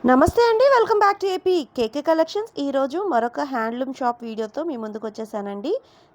నమస్తే అండి. Welcome back to AP KK collections. ఈరోజు మరొక హ్యాండ్లూమ్ షాప్ వీడియోతో మీ ముందుకు వచ్చేసానండి.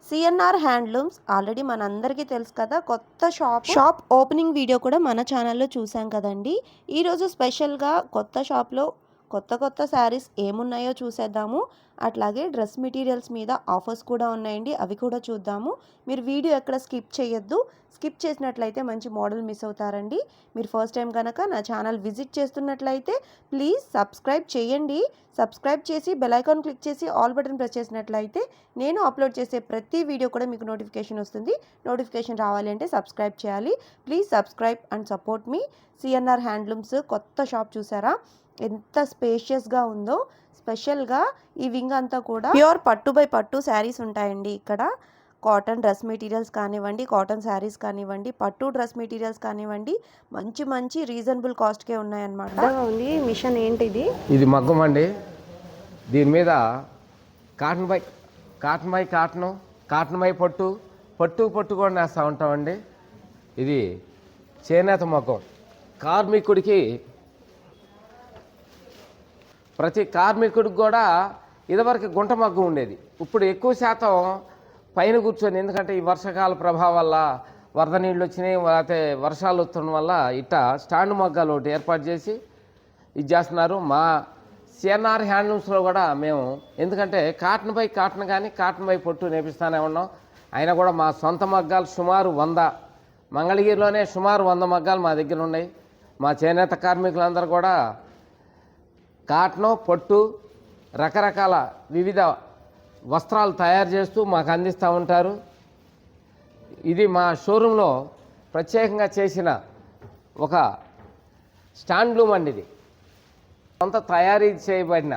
సిఎన్ఆర్ హ్యాండ్లూమ్స్ ఆల్రెడీ మనందరికీ తెలుసు కదా. కొత్త షాప్ ఓపెనింగ్ వీడియో కూడా మన ఛానల్లో చూసాం కదండి. ఈరోజు స్పెషల్గా కొత్త షాప్లో కొత్త శారీస్ ఏమున్నాయో చూసేద్దాము. అట్లాగే డ్రెస్ మెటీరియల్స్ మీద ఆఫర్స్ కూడా ఉన్నాయండి, అవి కూడా చూద్దాము. మీరు వీడియో ఎక్కడ స్కిప్ చేయొద్దు. స్కిప్ చేసినట్లయితే మంచి మోడల్ మిస్ అవుతారండి. మీరు ఫస్ట్ టైం కనుక నా ఛానల్ విజిట్ చేస్తున్నట్లయితే ప్లీజ్ సబ్స్క్రైబ్ చేయండి. సబ్స్క్రైబ్ చేసి బెల్ ఐకాన్ క్లిక్ చేసి ఆల్ బటన్ ప్రెస్ చేసినట్లయితే నేను అప్లోడ్ చేసే ప్రతి వీడియో కూడా మీకు నోటిఫికేషన్ వస్తుంది. నోటిఫికేషన్ రావాలి అంటే సబ్స్క్రైబ్ చేయాలి. Please subscribe and support me. CNR handlooms కొత్త షాప్ చూసారా, ఎంత స్పేషియస్గా ఉందో. స్పెషల్గా ఈ వింగ్ అంతా కూడా ప్యూర్ పట్టు బై పట్టు శారీస్ ఉంటాయండి. ఇక్కడ కాటన్ డ్రెస్ మెటీరియల్స్ కానివ్వండి, కాటన్ శారీస్ కానివ్వండి, పట్టు డ్రెస్ మెటీరియల్స్ కానివ్వండి, మంచి మంచి రీజనబుల్ కాస్ట్కే ఉన్నాయన్నమాట. ఉంది మిషన్ ఏంటిది? ఇది మగ్గం అండి. దీని మీద కాటన్ బై కాటన్ బై పట్టు కూడా నేస్తూ ఉంటామండి. ఇది చేనేత మగ్గం. కార్మికుడికి ప్రతి కార్మికుడికి కూడా ఇదివరకు గుంట మగ్గం ఉండేది. ఇప్పుడు ఎక్కువ శాతం పైన కూర్చొని, ఎందుకంటే ఈ వర్షాకాల ప్రభావం వల్ల వరద నీళ్ళు వచ్చినాయి, లేకపోతే వర్షాలు వస్తుండడం వల్ల ఇట్టా స్టాండ్ మగ్గాలు ఒకటి ఏర్పాటు చేసి ఇది చేస్తున్నారు. మా సిఎన్ఆర్ హ్యాండ్లూమ్స్లో కూడా మేము, ఎందుకంటే కాటన్ బై కాటన్ కానీ కాటన్ బై పొట్టు నేపిస్తూనే ఉన్నాం. అయినా కూడా మా సొంత మగ్గాలు సుమారు 100, మంగళగిరిలోనే సుమారు 100 మగ్గాలు మా దగ్గర ఉన్నాయి. మా చేనేత కార్మికులందరూ కూడా కాటను పొట్టు రకరకాల వివిధ వస్త్రాలు తయారు చేస్తూ మాకు అందిస్తూ ఉంటారు. ఇది మా షోరూంలో ప్రత్యేకంగా చేసిన ఒక స్టాండ్లూమ్ అండి. ఇది సొంత తయారీ చేయబడిన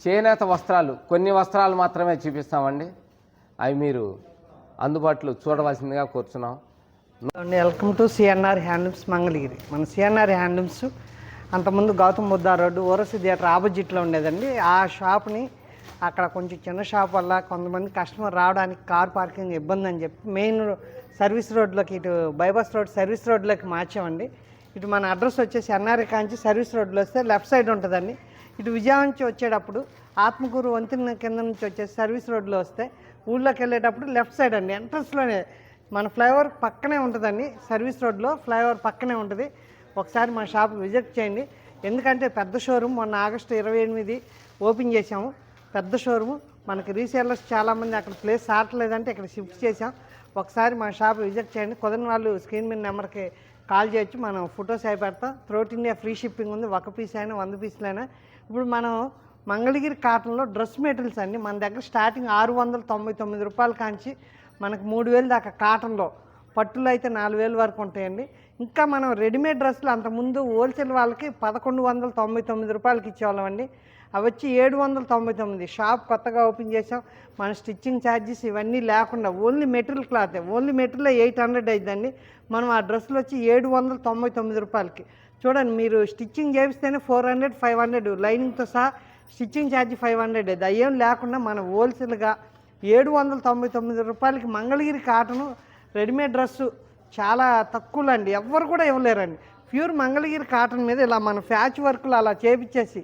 చేనేత వస్త్రాలు, కొన్ని వస్త్రాలు మాత్రమే చూపిస్తామండి. అవి మీరు అందుబాటులో చూడవలసిందిగా కూర్చున్నాం. Welcome to CNR handlooms Mangalagiri. మన సిఎన్ఆర్ హ్యాండ్లూమ్స్ అంతకుముందు గౌతమ్ బుద్ధ రోడ్డు ఓరసి థియేటర్ ఆపోజిట్లో ఉండేదండి. ఆ షాప్ని అక్కడ కొంచెం చిన్న షాప్ వల్ల కొంతమంది కస్టమర్ రావడానికి కార్ పార్కింగ్ ఇబ్బంది అని చెప్పి మెయిన్ సర్వీస్ రోడ్లోకి, ఇటు బైపాస్ రోడ్ సర్వీస్ రోడ్లోకి మార్చామండి. ఇటు మన అడ్రస్ వచ్చేసి ఎన్ఆర్ఐ కాంచి సర్వీస్ రోడ్లో వస్తే లెఫ్ట్ సైడ్ ఉంటుందండి. ఇటు విజయవాడ నుంచి వచ్చేటప్పుడు ఆత్మకూరు వంతెన కింద నుంచి వచ్చేసి సర్వీస్ రోడ్లో వస్తే ఊళ్ళోకి వెళ్ళేటప్పుడు లెఫ్ట్ సైడ్ అండి, ఎంట్రన్స్లోనే మన ఫ్లైఓవర్ పక్కనే ఉంటుందండి. సర్వీస్ రోడ్లో ఫ్లైఓవర్ పక్కనే ఉంటుంది. ఒకసారి మా షాప్ విజిట్ చేయండి. ఎందుకంటే పెద్ద షోరూమ్, మొన్న ఆగస్టు 28 ఓపెన్ చేసాము. పెద్ద షోరూము, మనకి రీసేలర్స్ చాలామంది అక్కడ ప్లేస్ ఆటలేదంటే ఇక్కడ షిఫ్ట్ చేసాం. ఒకసారి మా షాప్ విజిట్ చేయండి. కుదరని వాళ్ళు స్క్రీన్ మీద నెంబర్కి కాల్ చేయొచ్చు, మనం ఫొటోస్ అయి పెడతాం. త్రూఅవుట్ ఇండియా ఫ్రీ షిప్పింగ్ ఉంది, 1 పీస్ అయినా 100 పీసులైనా. ఇప్పుడు మనం మంగళగిరి కాటన్లో డ్రెస్ మెటీరియల్స్ అండి మన దగ్గర స్టార్టింగ్ 699 రూపాయల కాంచి మనకు 3000 దాకా కాటన్లో, పట్టులో అయితే 4000 వరకు ఉంటాయండి. ఇంకా మనం రెడీమేడ్ డ్రెస్సులు అంతకుముందు హోల్సేల్ వాళ్ళకి 1199 రూపాయలకి ఇచ్చేవాళ్ళం అండి. అవి వచ్చి 799. షాప్ కొత్తగా ఓపెన్ చేసాం. మన స్టిచ్చింగ్ ఛార్జెస్ ఇవన్నీ లేకుండా only material cloth, only material 800 అయిద్దండి. మనం ఆ డ్రెస్సులు వచ్చి 799 రూపాయలకి. చూడండి, మీరు స్టిచ్చింగ్ చేపిస్తేనే 400, 500 లైనింగ్తో సహా స్టిచ్చింగ్ ఛార్జ్ 500 అది అయ్యేం లేకుండా మనం హోల్సేల్గా 799 రూపాయలకి మంగళగిరి కాటను రెడీమేడ్ డ్రెస్సు చాలా తక్కువలో అండి. ఎవ్వరు కూడా ఇవ్వలేరండి. ప్యూర్ మంగళగిరి కాటన్ మీద ఇలా మన ప్యాచ్ వర్క్లు అలా చేపించేసి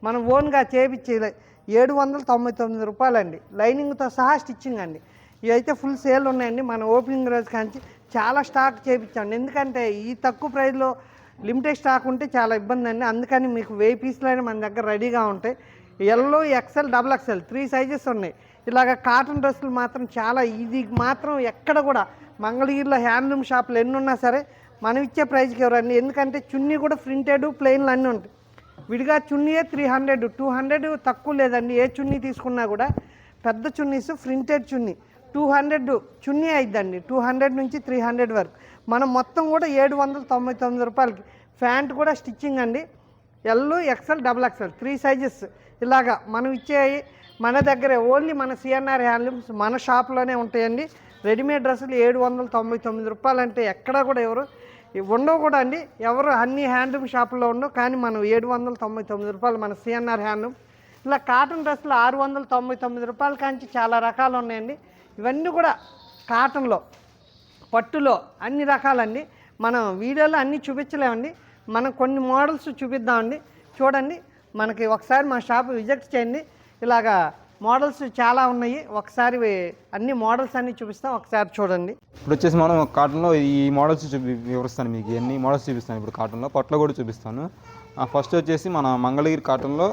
మనం ఓన్గా చేపించి 799 రూపాయలండి, లైనింగ్తో సహా స్టిచ్చింగ్ అండి. ఇవి అయితే ఫుల్ సేల్ ఉన్నాయండి. మన ఓపెనింగ్ రోజు కాంచి చాలా స్టాక్ చేయించండి. ఎందుకంటే ఈ తక్కువ ప్రైస్లో లిమిటెడ్ స్టాక్ ఉంటే చాలా ఇబ్బంది అండి. అందుకని మీకు 1000 పీసులైనా మన దగ్గర రెడీగా ఉంటాయి. ఎల్లో, ఎక్సెల్, XXL 3 సైజెస్ ఉన్నాయి. ఇలాగ కాటన్ డ్రెస్సులు మాత్రం చాలా, ఇది మాత్రం ఎక్కడ కూడా మంగళగిరిలో హ్యాండ్లూమ్ షాపులు ఎన్ని ఉన్నా సరే మనం ఇచ్చే ప్రైస్కి ఎవరండి. ఎందుకంటే చున్నీ కూడా ప్రింటెడ్, ప్లెయిన్లు అన్నీ ఉంటాయి. విడిగా చున్నీయే 300, 200 తక్కువ లేదండి. ఏ చున్నీ తీసుకున్నా కూడా పెద్ద చున్నీస్ ప్రింటెడ్ చున్నీ 200 చున్నీ అయిద్దండి. 200 నుంచి 300 వరకు. మనం మొత్తం కూడా 799 రూపాయలకి. ప్యాంట్ కూడా స్టిచ్చింగ్ అండి. ఎల్, ఎక్సెల్, XXL 3 సైజెస్ ఇలాగా మనం ఇచ్చేవి మన దగ్గరే ఓన్లీ మన సిఎన్ఆర్ హ్యాండ్లూమ్స్ మన షాప్లోనే ఉంటాయండి. రెడీమేడ్ డ్రెస్సులు 799 రూపాయలు అంటే ఎక్కడా కూడా ఎవరు ఉండవు కూడా అండి. ఎవరు అన్ని హ్యాండ్లూమ్ షాపుల్లో ఉండవు, కానీ మనం 799 రూపాయలు మన సిఎన్ఆర్ హ్యాండ్లూమ్. ఇలా కాటన్ డ్రెస్సులు 699 రూపాయల కాంచి చాలా రకాలు ఉన్నాయండి. ఇవన్నీ కూడా కాటన్లో, పట్టులో అన్ని రకాలండి. మనం వీడియోలో అన్నీ చూపించలేమండి. మనం కొన్ని మోడల్స్ చూపిద్దామండి. చూడండి, మనకి ఒకసారి మా షాప్ విజిట్ చేయండి. ఇలాగా మోడల్స్ చాలా ఉన్నాయి. ఒకసారి అన్ని మోడల్స్ అన్నీ చూపిస్తాం, ఒకసారి చూడండి. ఇప్పుడు వచ్చేసి మనం కాటన్లో ఈ మోడల్స్ వివరిస్తాను, మీకు ఎన్ని మోడల్స్ చూపిస్తాను. ఇప్పుడు కాటన్లో పట్లో కూడా చూపిస్తాను. ఫస్ట్ వచ్చేసి మన మంగళగిరి కాటన్లో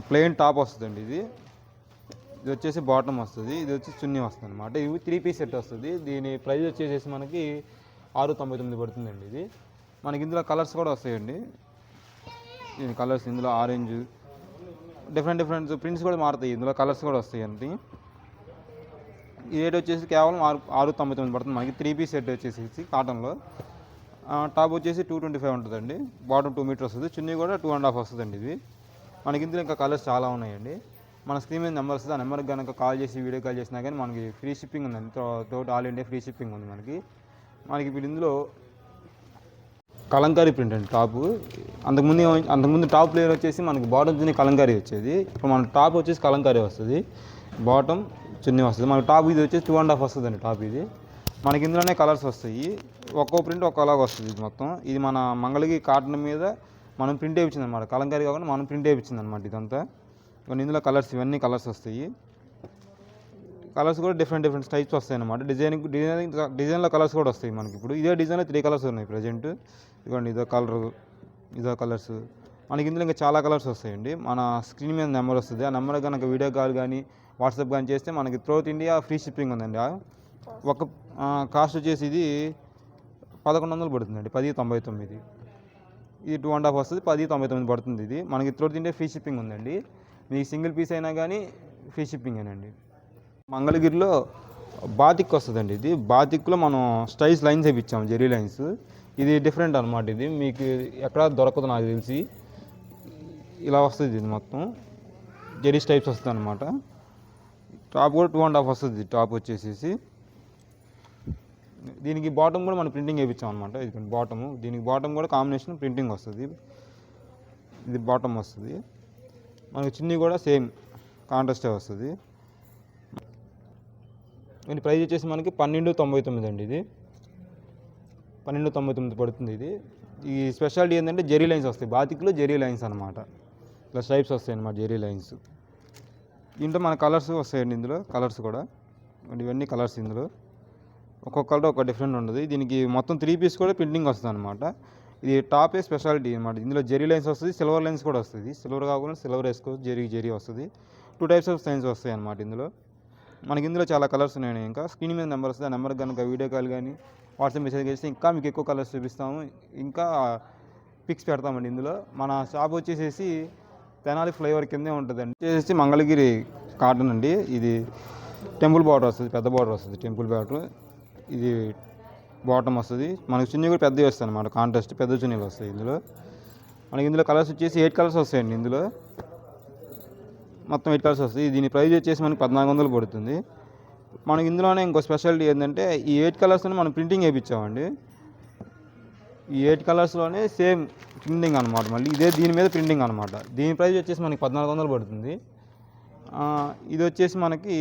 ప్లెయిన్ టాప్ వస్తుందండి. ఇది వచ్చేసి బాటమ్ వస్తుంది, ఇది వచ్చి చున్నీ వస్తుంది అనమాట. ఇది 3 పీస్ సెట్ వస్తుంది. దీని ప్రైస్ వచ్చేసి మనకి 699 పడుతుందండి. ఇది మనకి ఇందులో కలర్స్ కూడా వస్తాయండి. దీని కలర్స్ ఇందులో ఆరెంజ్, డిఫరెంట్ ప్రింట్స్ కూడా మారుతాయి, ఇందులో కలర్స్ కూడా వస్తాయి అండి. ఈ రేట్ వచ్చేసి కేవలం 699 పడుతుంది మనకి. 3 పీస్ సెట్ వచ్చేసి కాటన్లో. టాప్ వచ్చేసి 225 ఉంటుందండి. బాటమ్ 2 మీటర్ వస్తుంది, చున్నీ కూడా 2.5 వస్తుందండి. ఇది మనకి ఇందులో ఇంకా కలర్స్ చాలా ఉన్నాయండి. మన స్క్రీన్ మీద నెంబర్ వస్తుంది, ఆ నెంబర్కి కనుక కాల్ చేసి వీడియో కాల్ చేసినా కానీ మనకి ఫ్రీ షిప్పింగ్ ఉందండి. Total all India free shipping ఉంది మనకి. ఇప్పుడు ఇందులో కలంకారీ ప్రింట్ అండి టాపు. అంతకుముందు టాప్ లేయర్ వచ్చేసి మనకి బాటమ్ చున్నీ కలంకారీ వచ్చేది. ఇప్పుడు మన టాప్ వచ్చేసి కలంకారీ వస్తుంది, బాటమ్ చున్నీ వస్తుంది. మనకి టాప్ ఇది వచ్చేసి 2.5 వస్తుందండి టాప్. ఇది మనకి ఇందులోనే కలర్స్ వస్తాయి, ఒక్కో ప్రింట్ ఒక్కోలాగా వస్తుంది. ఇది మొత్తం ఇది మన మంగళగిరి కాటన్ మీద మనం ప్రింట్ వేయించింది అనమాట. కలంకారీ కాకుండా మనం ప్రింట్ వేయించింది అనమాట ఇదంతా. ఇందులో కలర్స్ ఇవన్నీ కలర్స్ వస్తాయి. కలర్స్ కూడా డిఫరెంట్ టైప్స్ వస్తాయి అన్నమాట. డిజైన్లో కలర్స్ కూడా వస్తాయి మనకి. ఇప్పుడు ఇదే డిజైన్లో 3 కలర్స్ ఉన్నాయి ప్రజెంట్. ఇదిగోండి, ఇదో కలర్, ఇదో కలర్స్. మనకి ఇందులో ఇంకా చాలా కలర్స్ వస్తాయండి. మన స్క్రీన్ మీద నెంబర్ వస్తుంది, ఆ నెంబర్ కనుక వీడియో కాల్ కానీ వాట్సాప్ కానీ చేస్తే మనకి త్రూఅవుట్ ఇండియా ఫ్రీ షిప్పింగ్ ఉందండి. ఒక కాస్ట్ వచ్చేసి ఇది 1100 పడుతుందండి, 1099. ఇది 2.5 వస్తుంది, 1099 పడుతుంది. ఇది మనకి త్రూఅవుట్ ఇండియా ఫ్రీ షిప్పింగ్ ఉందండి. మీకు సింగిల్ పీస్ అయినా కానీ ఫ్రీ షిప్పింగ్ ఏనండి. మంగళగిరిలో బాతిక్ వస్తుందండి. ఇది బాతిక్లో మనం స్టైల్స్ లైన్స్ వేయించాము, జెరీ లైన్స్. ఇది డిఫరెంట్ అనమాట. ఇది మీకు ఎక్కడ దొరకదు నాకు తెలిసి. ఇలా వస్తుంది ఇది మొత్తం జెరీ స్టైప్స్ వస్తుంది అనమాట. టాప్ కూడా 2.5 వస్తుంది టాప్ వచ్చేసి. దీనికి బాటమ్ కూడా మనం ప్రింటింగ్ వేయించాం అనమాట. ఇది బాటము, దీనికి బాటమ్ కూడా కాంబినేషన్ ప్రింటింగ్ వస్తుంది. ఇది బాటమ్ వస్తుంది. మనకి చున్నీ కూడా సేమ్ కాంట్రాస్టే వస్తుంది. దీని ప్రైస్ వచ్చేసి మనకి 1299 అండి. ఇది 1299 పడుతుంది. ఇది ఈ స్పెషాలిటీ ఏంటంటే జెరీ లైన్స్ వస్తాయి, బాతిక్లో జెరీ లైన్స్ అనమాట. ఇలా స్ట్రైప్స్ వస్తాయి అన్నమాట, జెరీ లైన్స్. దీంట్లో మన కలర్స్ వస్తాయండి. ఇందులో కలర్స్ కూడా ఇవన్నీ కలర్స్. ఇందులో ఒక్కొక్క కలర్ ఒక డిఫరెంట్ ఉంటుంది. దీనికి మొత్తం 3 పీస్ కూడా ప్రింటింగ్ వస్తుంది అనమాట. ఇది టాపే స్పెషాలిటీ అనమాట. ఇందులో జెరీ లైన్స్ వస్తుంది, సిల్వర్ లైన్స్ కూడా వస్తుంది. సిల్వర్ కాకుండా సిల్వర్ వేసుకోవచ్చు, జెరీ వస్తుంది. 2 టైప్స్ ఆఫ్ లైన్స్ వస్తాయి అనమాట ఇందులో. మనకి ఇందులో చాలా కలర్స్ ఉన్నాయి. ఇంకా స్క్రీన్ మీద నెంబర్ వస్తుంది, ఆ నెంబర్కి కనుక వీడియో కాల్ కానీ వాట్సాప్ మెసేజ్ చేస్తే ఇంకా మీకు ఎక్కువ కలర్స్ చూపిస్తాము, ఇంకా పిక్స్ పెడతామండి. ఇందులో మన షాప్ వచ్చేసి తెనాలి ఫ్లైఓవర్ కిందే ఉంటుందండి. వచ్చేసి మంగళగిరి కాటన్ అండి. ఇది టెంపుల్ బార్డర్ వస్తుంది, పెద్ద బార్డర్ వస్తుంది, టెంపుల్ బార్డర్. ఇది బాటమ్ వస్తుంది. మనకి చున్నీ కూడా పెద్దవి వస్తాయి అనమాట, కాంట్రాస్ట్ పెద్ద చున్నీలు వస్తాయి ఇందులో. మనకి ఇందులో కలర్స్ వచ్చేసి 8 కలర్స్ వస్తాయండి. ఇందులో మొత్తం 8 కలర్స్ వస్తాయి. దీని ప్రైస్ వచ్చేసి మనకి 1400 పడుతుంది. మనకి ఇందులోనే ఇంకో స్పెషాలిటీ ఏంటంటే ఈ 8 కలర్స్లోనే మనం ప్రింటింగ్ వేయించామండి. ఈ 8 కలర్స్లోనే సేమ్ ప్రింటింగ్ అనమాట. మళ్ళీ ఇదే దీని మీద ప్రింటింగ్ అనమాట. దీని ప్రైస్ వచ్చేసి మనకి 1400 పడుతుంది. ఇది వచ్చేసి మనకి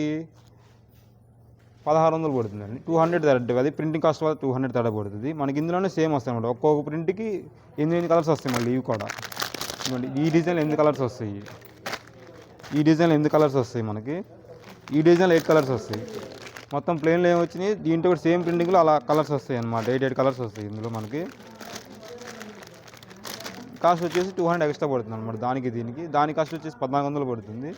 1600 పడుతుందండి. 200 తేడా, అది ప్రింటింగ్ కాస్ట్ వల్ల 200 తేడా పడుతుంది. మనకి ఇందులోనే సేమ్ వస్తాయి అనమాట. ఒక్కొక్క ప్రింట్కి 8 కలర్స్ వస్తాయి. మళ్ళీ ఇవి కూడా ఈ డిజైన్లో 8 కలర్స్ వస్తాయి. ఈ డిజైన్లో 8 కలర్స్ వస్తాయి మనకి. ఈ డిజైన్లో 8 కలర్స్ వస్తాయి. మొత్తం ప్లెయిన్లో ఏమి వచ్చినాయి, దీంట్లో కూడా సేమ్ ప్రింటింగ్లో అలా కలర్స్ వస్తాయి అనమాట. 8 కలర్స్ వస్తాయి ఇందులో మనకి. కాస్ట్ వచ్చేసి 200 ఎక్స్ట్రా పడుతుంది అనమాట. దాని కాస్ట్ వచ్చేసి 1400 పడుతుంది.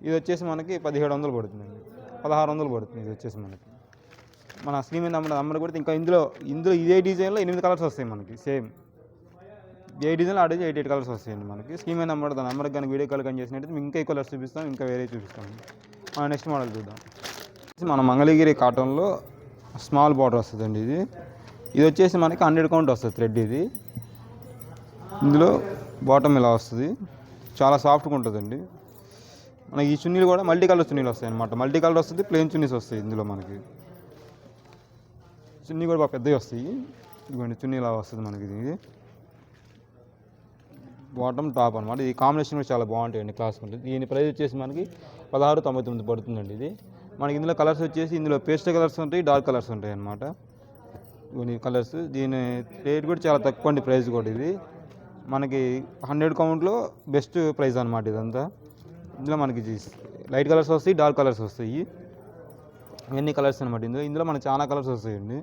ఇది వచ్చేసి మనకి 1700 పడుతుందండి, 1600 పడుతుంది. ఇది వచ్చేసి మనకి మన స్క్రీన్ మీద నెంబర్ కూడా ఇంకా ఇందులో ఇదే డిజైన్లో 8 కలర్స్ వస్తాయి మనకి. సేమ్ ఏ డిజైన్లో ఆ డిజైన్ 8 కలర్స్ వస్తాయండి మనకి. స్క్రీన్ మీద నెంబర్, దాని నెంబర్కి కానీ వీడియో కాల్ కానీ చేసినట్టయితే మేము ఇంకా కలర్స్ చూపిస్తాం, ఇంకా వేరే చూపిస్తాం. మన నెక్స్ట్ మోడల్ చూద్దాం. మన మంగళగిరి కాటన్లో స్మాల్ బార్డర్ వస్తుందండి. ఇది వచ్చేసి మనకి 100 కౌంట్ వస్తుంది థ్రెడ్. ఇది ఇందులో బాటమ్ ఇలా వస్తుంది, చాలా సాఫ్ట్గా ఉంటుందండి. మనకి ఈ చున్నీలు కూడా మల్టీ కలర్ చున్నీలు వస్తాయి అనమాట. మల్టీ కలర్ వస్తుంది, ప్లెయిన్ చున్నీస్ వస్తాయి ఇందులో మనకి. చున్నీ కూడా బాగా పెద్దవి వస్తాయి. ఇదిగోండి చున్నీ ఇలా వస్తుంది మనకి. ఇది బాటమ్ టాప్ అనమాట. ఈ కాంబినేషన్ కూడా చాలా బాగుంటాయండి, క్లాస్ ఉంటుంది. దీని ప్రైస్ వచ్చేసి మనకి 1699 పడుతుందండి. ఇది మనకి ఇందులో కలర్స్ వచ్చేసి ఇందులో పేస్టల్ కలర్స్ ఉంటాయి, డార్క్ కలర్స్ ఉంటాయి అన్నమాట. ఇవన్నీ కలర్స్. దీని రేట్ కూడా చాలా తక్కువ అండి, ప్రైస్ కూడా. ఇది మనకి 100 కౌంట్లో బెస్ట్ ప్రైస్ అనమాట ఇదంతా. ఇందులో మనకి లైట్ కలర్స్ వస్తాయి, డార్క్ కలర్స్ వస్తాయి. ఎన్ని కలర్స్ అనమాట ఇందులో మనకి చాలా కలర్స్ వస్తాయండి.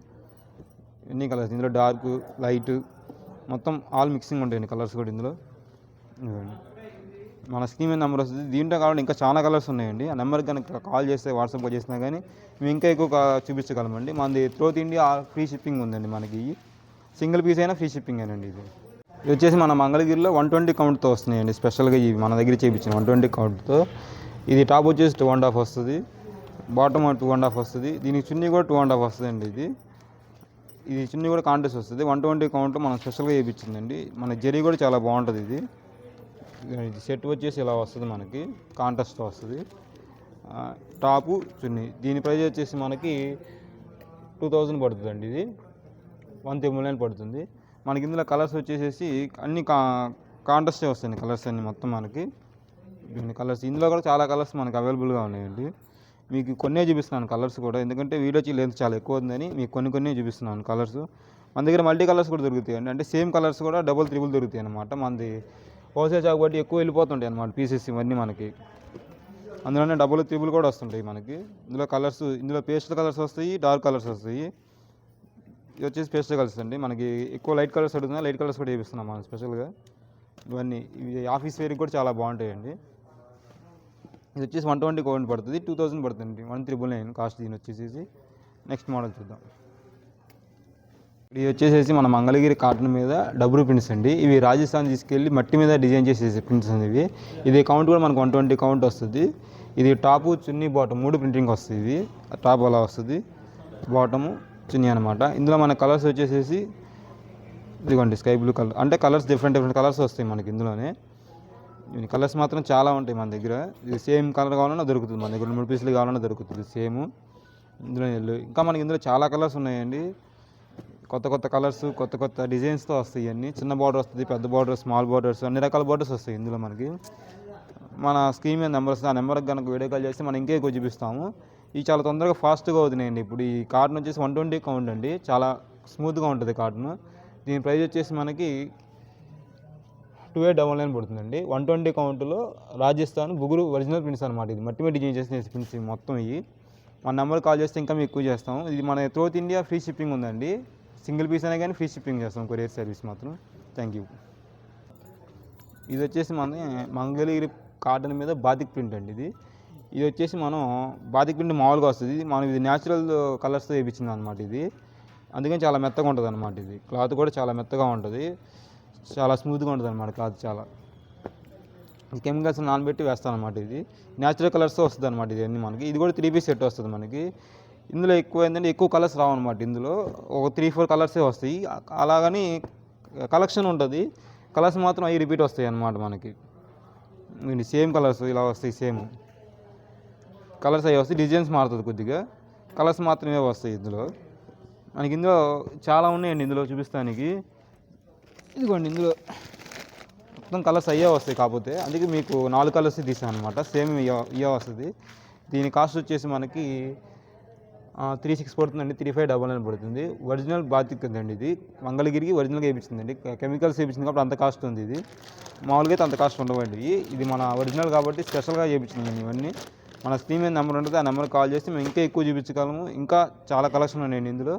ఎన్ని కలర్స్ ఇందులో డార్క్, లైట్ మొత్తం ఆల్ మిక్సింగ్ ఉంటాయండి కలర్స్ కూడా ఇందులో. మన స్క్రీన్ మీద నెంబర్ వస్తుంది. దీంట్లో కావాలంటే ఇంకా చాలా కలర్స్ ఉన్నాయండి. ఆ నెంబర్కి కనుక కాల్ చేస్తే, వాట్సాప్లో చేసినా కానీ మేము ఇంకా ఎక్కువ చూపించగలమండి. మనది త్రూఅవుట్ ఇండియా ఫ్రీ షిప్పింగ్ ఉందండి. మనకి సింగిల్ పీస్ అయినా ఫ్రీ షిప్పింగ్ అండి. ఇది వచ్చేసి మన మంగళగిరిలో 120 కౌంట్తో వస్తున్నాయండి. స్పెషల్గా ఇవి మన దగ్గర చేయించిన 120 కౌంట్తో. ఇది టాప్ వచ్చేసి 2.5 వస్తుంది, బాటమ్ 2.5 వస్తుంది. దీనికి చున్నీ కూడా 2.5 వస్తుందండి. ఇది చున్నీ కూడా కాంటెస్ట్ వస్తుంది. 120 కౌంట్ మనం స్పెషల్గా చేయించిందండి. మన జరీ కూడా చాలా బాగుంటుంది. ఇది సెట్ వచ్చేసి ఇలా వస్తుంది, మనకి కాంటెస్ట్ వస్తుంది. టాపు, చున్నీ. దీని ప్రైస్ వచ్చేసి మనకి 2000 పడుతుందండి. ఇది 139 పడుతుంది. మనకి ఇందులో కలర్స్ వచ్చేసేసి అన్ని కాంటెస్టే వస్తాయండి. కలర్స్ అన్ని మొత్తం మనకి కలర్స్ ఇందులో కూడా చాలా కలర్స్ మనకి అవైలబుల్గా ఉన్నాయండి. మీకు కొన్నే చూపిస్తున్నాను కలర్స్ కూడా, ఎందుకంటే వీడియోకి లెంత్ చాలా ఎక్కువ ఉందని మీకు కొన్ని చూపిస్తున్నాను కలర్స్. మన దగ్గర మల్టీ కలర్స్ కూడా దొరుకుతాయండి. అంటే సేమ్ కలర్స్ కూడా డబుల్, త్రిబుల్ దొరుకుతాయి అన్నమాట. మనది హోల్సేల్ షాప్ బట్టి ఎక్కువ వెళ్ళిపోతుంటాయి అన్నమాట పీసెస్ ఇవన్నీ మనకి. అందులోనే డబుల్, త్రిబుల్ కూడా వస్తుంటాయి మనకి. ఇందులో కలర్స్, ఇందులో పేస్టల్ కలర్స్ వస్తాయి, డార్క్ కలర్స్ వస్తాయి. ఇది వచ్చేసి పేస్టల్ కలర్స్ అండి. మనకి ఎక్కువ లైట్ కలర్స్ అడుగుతున్నా, లైట్ కలర్స్ కూడా వేపిస్తున్నాం మనం స్పెషల్గా. ఇవన్నీ ఇవి ఆఫీస్ వేర్కి కూడా చాలా బాగుంటాయండి. ఇది వచ్చేసి 120 కౌంట్ పడుతుంది, 2000 పడుతుంది, 1399 కాస్ట్ దీని వచ్చేసి. నెక్స్ట్ మోడల్ చూద్దాం. ఇది వచ్చేసేసి మన మంగళగిరి కాటన్ మీద డబుల్ ప్రింట్స్ అండి. ఇవి రాజస్థాన్ తీసుకెళ్ళి మట్టి మీద డిజైన్ చేసేసి ప్రింట్స్ అండి. ఇది కౌంట్ కూడా మనకు 120 కౌంట్ వస్తుంది. ఇది టాపు, చున్నీ, బాటమ్ 3 ప్రింటింగ్ వస్తుంది. ఇది టాప్ అలా వస్తుంది, బాటము, చున్నీ అనమాట. ఇందులో మన కలర్స్ వచ్చేసేసి ఇదిగోండి స్కై బ్లూ కలర్. అంటే కలర్స్ డిఫరెంట్ కలర్స్ వస్తాయి మనకి ఇందులోనే. కలర్స్ మాత్రం చాలా ఉంటాయి మన దగ్గర. ఇది సేమ్ కలర్ కావాలన్నా దొరుకుతుంది మన దగ్గర, 3 పీసులు కావాలన్నా దొరుకుతుంది సేమ్. ఇందులో ఇంకా మనకి ఇందులో చాలా కలర్స్ ఉన్నాయండి. కొత్త కలర్స్, కొత్త డిజైన్స్తో వస్తాయి అన్నీ. చిన్న బార్డర్ వస్తుంది, పెద్ద బార్డర్, స్మాల్ బార్డర్స్, అన్ని రకాల బార్డర్స్ వస్తాయి ఇందులో మనకి. మన స్క్రీన్ మీద నెంబర్ వస్తుంది. ఆ నెంబర్కి కనుక వీడియో కాల్ చేస్తే మనం ఇంకే ఎక్కువ చూపిస్తాము. ఇవి చాలా తొందరగా ఫాస్ట్గా అవుతున్నాయండి. ఇప్పుడు ఈ కాటన్ వచ్చేసి 120 కౌంట్ అండి. చాలా స్మూత్గా ఉంటుంది కాటన్. దీని ప్రైస్ వచ్చేసి మనకి 2899 పడుతుందండి. 120 కౌంట్లో రాజస్థాన్ బుగురు ఒరిజినల్ ప్రింట్స్ అనమాట. ఇది మట్టి మీద డిజైన్ చేసిన ప్రింట్స్ మొత్తం ఇవి. మన నెంబర్ కాల్ చేస్తే ఇంకా మేము ఎక్కువ చేస్తాము. ఇది మన త్రూఅవుట్ ఇండియా ఫ్రీ షిప్పింగ్ ఉందండి. సింగిల్ పీస్ అయినా కానీ ఫ్రీ షిప్పింగ్ చేస్తాం, కొరియర్ సర్వీస్ మాత్రం. Thank you. ఇది వచ్చేసి మన మంగళగిరి కాటన్ మీద బాతిక్ ప్రింట్ అండి. ఇది వచ్చేసి మనం బాతిక్ ప్రింట్ మామూలుగా వస్తుంది. మనం ఇది న్యాచురల్ కలర్స్తో వేయించింది అనమాట. ఇది అందుకని చాలా మెత్తగా ఉంటుంది అనమాట. ఇది క్లాత్ కూడా చాలా మెత్తగా ఉంటుంది, చాలా స్మూత్గా ఉంటుంది అనమాట క్లాత్. చాలా కెమికల్స్ నానబెట్టి వేస్తాను అనమాట. ఇది న్యాచురల్ కలర్స్తో వస్తుంది అనమాట. ఇది అన్నీ మనకి. ఇది కూడా 3 పీస్ సెట్ వస్తుంది మనకి. ఇందులో ఎక్కువ కలర్స్ రావన్నమాట. ఇందులో ఒక 3-4 కలర్సే వస్తాయి. అలాగని కలెక్షన్ ఉంటుంది, కలర్స్ మాత్రం అవి రిపీట్ వస్తాయి అన్నమాట మనకి. సేమ్ కలర్స్ ఇలా వస్తాయి, సేమ్ కలర్స్ అవి వస్తాయి. డిజైన్స్ మారుతుంది కొద్దిగా, కలర్స్ మాత్రమే వస్తాయి ఇందులో మనకి. ఇందులో చాలా ఉన్నాయండి ఇందులో చూపిస్తానికి. ఇదిగోండి ఇందులో మొత్తం కలర్స్ అయ్యే వస్తాయి. కాకపోతే అందుకే మీకు 4 కలర్స్ తీసాను అనమాట. సేమ్ ఇయే వస్తుంది. దీని కాస్ట్ వచ్చేసి మనకి 36 పడుతుందండి. 3599 పడుతుంది. ఒరిజినల్ బాతిక్ అండి. ఇది మంగళగిరికి ఒరిజినల్గా వేయించిందండి. కెమికల్స్ వేయించింది కాబట్టి అంత కాస్ట్ ఉంది. ఇది మామూలుగా అయితే అంత కాస్ట్ ఉండవండి. ఇది మన ఒరిజినల్ కాబట్టి స్పెషల్గా చేయించిందండి ఇవన్నీ. మన స్క్రీన్ మీద నెంబర్ ఉంటుంది. ఆ నెంబర్ కాల్ చేస్తే మేము ఇంకా ఎక్కువ చూపించగలము. ఇంకా చాలా కలెక్షన్ ఉన్నాయండి ఇందులో.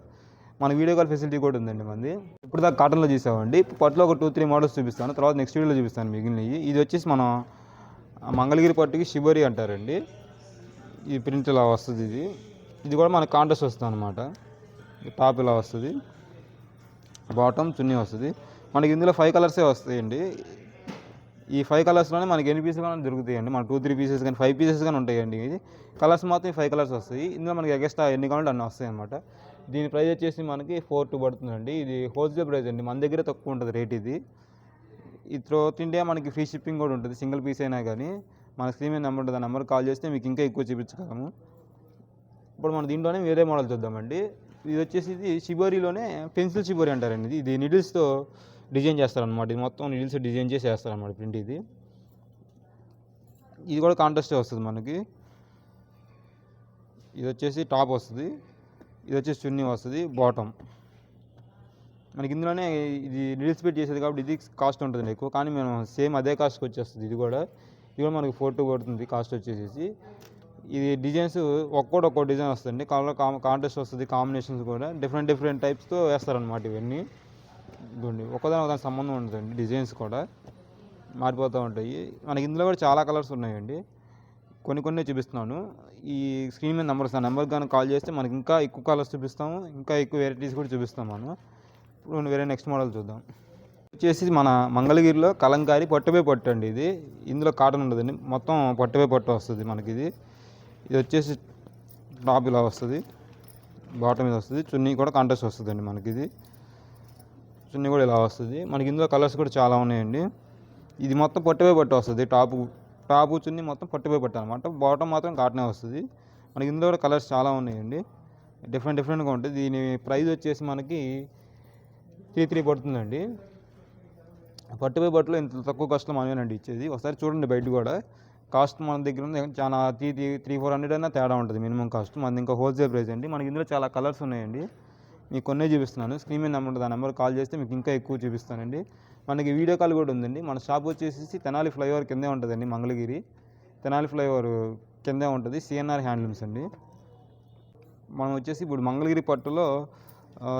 మన వీడియో కాల్ ఫెసిలిటీ కూడా ఉందండి మంది. ఇప్పుడు దాకా కాటన్లో చూసామండి. పట్టులో ఒక 2-3 మోడల్స్ చూపిస్తాను, తర్వాత నెక్స్ట్ వీడియోలో చూపిస్తాను మిగిలినవి. ఇది వచ్చేసి మన మంగళగిరి పట్టుకి షిబోరి అంటారండి. ఈ ప్రింట్ ఇలా వస్తుంది. ఇది కూడా మనకు కాంట్రాస్ట్ వస్తుంది అనమాట. టాప్ ఇలా వస్తుంది, బాటమ్, చున్నీ వస్తుంది. మనకి ఇందులో 5 కలర్సే వస్తాయండి. ఈ 5 కలర్స్లోనే మనకి ఎన్ని పీసెస్ కానీ దొరుకుతాయండి. మనకు 2-3 పీసెస్ కానీ 5 పీసెస్ కానీ ఉంటాయండి. ఇది కలర్స్ మాత్రం 5 కలర్స్ వస్తాయి. ఇందులో మనకి ఎక్స్ట్రా ఎన్ని కావాలంటే అన్నీ వస్తాయి అనమాట. దీని ప్రైస్ వచ్చేసి మనకి 4,2 పడుతుందండి. ఇది హోల్సేల్ ప్రైస్ అండి. మన దగ్గర తక్కువ ఉంటుంది రేట్. ఇది త్రూఅవుట్ ఇండియా మనకి ఫ్రీ షిప్పింగ్ కూడా ఉంటుంది. సింగిల్ పీస్ అయినా కానీ మన స్క్రీన్ మీద నెంబర్ ఉంటుంది. ఆ నెంబర్ కాల్ చేస్తే మీకు ఇంకా ఎక్కువ చూపించగలము. ఇప్పుడు మనం దీంట్లోనే వేరే మోడల్ చూద్దామండి. ఇది వచ్చేసి షిబోరిలోనే పెన్సిల్ షిబోరి అంటారండి. ఇది నీడిల్స్తో డిజైన్ చేస్తారనమాట. ఇది మొత్తం నీడిల్స్ డిజైన్ చేసి వేస్తారనమాట ప్రింట్. ఇది కూడా కాంట్రాస్టే వస్తుంది మనకి. ఇది వచ్చేసి టాప్ వస్తుంది, ఇది వచ్చేసి చున్నీ వస్తుంది, బాటమ్. మనకి ఇందులోనే ఇది నీడిల్స్ పెట్టి చేసేది కాబట్టి ఇది కాస్ట్ ఉంటుంది ఎక్కువ, కానీ మేము సేమ్ అదే కాస్ట్కి వచ్చేస్తుంది. ఇది కూడా మనకి 4,2 పడుతుంది కాస్ట్ వచ్చేసి. ఇది డిజైన్స్ ఒక్కో డిజైన్ వస్తుంది, కలర్ కాంట్రాస్ట్ వస్తుంది, కాంబినేషన్స్ కూడా డిఫరెంట్ టైప్స్తో వేస్తారనమాట. ఇవన్నీ ఇదిగోండి, ఒకదాని సంబంధం ఉంటుందండి. డిజైన్స్ కూడా మారిపోతూ ఉంటాయి. మనకి ఇందులో కూడా చాలా కలర్స్ ఉన్నాయండి. కొన్ని చూపిస్తున్నాను. ఈ స్క్రీన్ మీద నెంబర్స్, ఆ నెంబర్కి కానీ కాల్ చేస్తే మనకి ఇంకా ఎక్కువ కలర్స్ చూపిస్తాము, ఇంకా ఎక్కువ వెరైటీస్ కూడా చూపిస్తాం మనం. ఇప్పుడు వేరే నెక్స్ట్ మోడల్ చూద్దాం. వచ్చేసి మన మంగళగిరిలో కలంకారీ పట్టుపై పట్టు అండి. ఇది ఇందులో కాటన్ ఉండదండి, మొత్తం పట్టుపై పట్టు వస్తుంది మనకి. ఇది వచ్చేసి టాప్ ఇలా వస్తుంది, బాటమ్ మీద వస్తుంది, చున్నీ కూడా కాంట్రాస్ట్ వస్తుందండి మనకి. ఇది చున్నీ కూడా ఇలా వస్తుంది మనకి. ఇందులో కలర్స్ కూడా చాలా ఉన్నాయండి. ఇది మొత్తం పట్టుపై పట్టు వస్తుంది, టాపు చున్నీ మొత్తం పట్టుపై పట్టు అనమాట. బాటమ్ మాత్రం కాటనే వస్తుంది మనకి. ఇందులో కూడా కలర్స్ చాలా ఉన్నాయండి, డిఫరెంట్గా ఉంటుంది. దీని ప్రైస్ వచ్చేసి మనకి 3,300 పడుతుందండి. పట్టుపై బట్టలు ఇంత తక్కువ కాస్ట్లో మనమేనండి ఇచ్చేది. ఒకసారి చూడండి బయట కూడా కాస్ట్ మన దగ్గర ఉంది చాలా 300-400 అయినా తేడా ఉంటుంది మినిమం కాస్ట్. మనది ఇంకా హోల్సేల్ ప్రైస్ అండి. మనకి ఇందులో చాలా కలర్స్ ఉన్నాయండి, మీకు కొన్నే చూపిస్తున్నాను. స్క్రీన్ మీద నెంబర్ ఉంటుంది, ఆ నెంబర్ కాల్ చేస్తే మీకు ఇంకా ఎక్కువ చూపిస్తానండి. మనకి వీడియో కాల్ కూడా ఉందండి. మన షాప్ వచ్చేసి తెనాలి ఫ్లైఓవర్ కిందే ఉంటుందండి. మంగళగిరి తెనాలి ఫ్లైఓవర్ కిందే ఉంటుంది, సిఎన్ఆర్ హ్యాండ్లూమ్స్ అండి. మనం వచ్చేసి ఇప్పుడు మంగళగిరి పట్టులో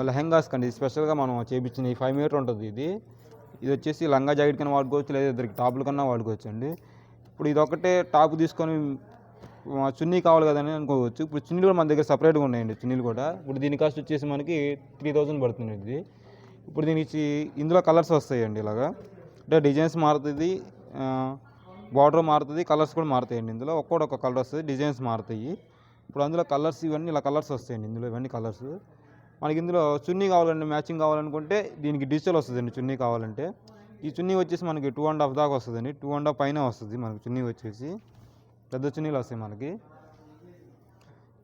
లెహెంగాస్ కండి స్పెషల్గా మనం చేయించిన 5 మీటర్ ఉంటుంది. ఇది వచ్చేసి లంగా జాకెట్ కన్నా వాడుకోవచ్చు, లేదా ఇద్దరికి టాపుల కన్నా వాడుకోవచ్చు అండి. ఇప్పుడు ఇది ఒకటే టాప్ తీసుకొని చున్నీ కావాలి కదని అనుకోవచ్చు. ఇప్పుడు చున్నీలు కూడా మన దగ్గర సపరేట్గా ఉన్నాయండి. చున్నీలు కూడా ఇప్పుడు దీని కాస్ట్ వచ్చేసి మనకి 3,000 పడుతుంది ఇది. ఇప్పుడు దీనికి ఇందులో కలర్స్ వస్తాయండి. ఇలాగా అంటే డిజైన్స్ మారుతుంది, బార్డర్ మారుతుంది, కలర్స్ కూడా మారుతాయండి. ఇందులో ఒక్కొక్క కలర్ వస్తుంది, డిజైన్స్ మారుతాయి. ఇప్పుడు అందులో కలర్స్ ఇవన్నీ ఇలా కలర్స్ వస్తాయండి. ఇందులో ఇవన్నీ కలర్స్ మనకి. ఇందులో చున్నీ కావాలంటే మ్యాచింగ్ కావాలనుకుంటే దీనికి డిజిటల్ వస్తుందండి చున్నీ కావాలంటే. ఈ చున్నీ వచ్చేసి మనకి 2.5 దాకా వస్తుందండి, 2.5 పైన వస్తుంది మనకి చున్నీ వచ్చేసి. పెద్ద చున్నీలు వస్తాయి మనకి,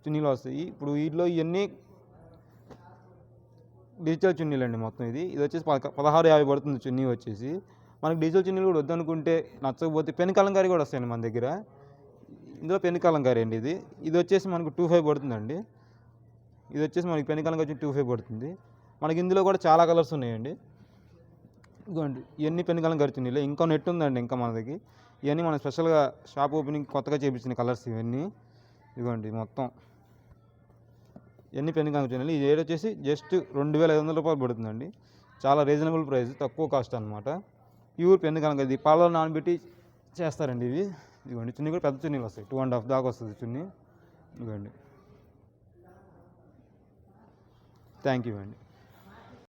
చున్నీలు వస్తాయి. ఇప్పుడు వీటిలో ఇవన్నీ డిజిటల్ చున్నీలు అండి మొత్తం. ఇది వచ్చేసి 1650 పడుతుంది చున్నీ వచ్చేసి. మనకి డిజిటల్ చున్నీలు కూడా వద్దనుకుంటే, నచ్చకపోతే పెన్ కలంకారీ కూడా వస్తాయండి మన దగ్గర. ఇందులో పెన్ కలంకారీ అండి. ఇది వచ్చేసి మనకు 25 పడుతుందండి. ఇది వచ్చేసి మనకి పెన్ కలంకారీ వచ్చి 25 పడుతుంది మనకి. ఇందులో కూడా చాలా కలర్స్ ఉన్నాయండి. ఇదిగోండి, ఇవన్నీ పెన్ కలంకారీ చున్నీలే. ఇంకా నెట్ ఉందండి ఇంకా మన దగ్గర. ఇవన్నీ మనం స్పెషల్గా షాప్ ఓపెనింగ్ కొత్తగా చేయించిన కలర్స్ ఇవన్నీ. ఇదిగోండి మొత్తం ఇవన్నీ పెన్ కలంకారీ చున్నీలు. ఈ రేట్ వచ్చేసి జస్ట్ 2,500 రూపాయలు పడుతుందండి. చాలా రీజనబుల్ ప్రైస్, తక్కువ కాస్ట్ అనమాట. Pure pen Kalamkari. ఇది పాలలో నానబెట్టి చేస్తారండి ఇవి. ఇదిగోండి, చున్నీ కూడా పెద్ద చున్నీలు వస్తాయి, 2.5 దాకా వస్తుంది చున్నీ. ఇదిగోండి, థ్యాంక్ యూ అండి.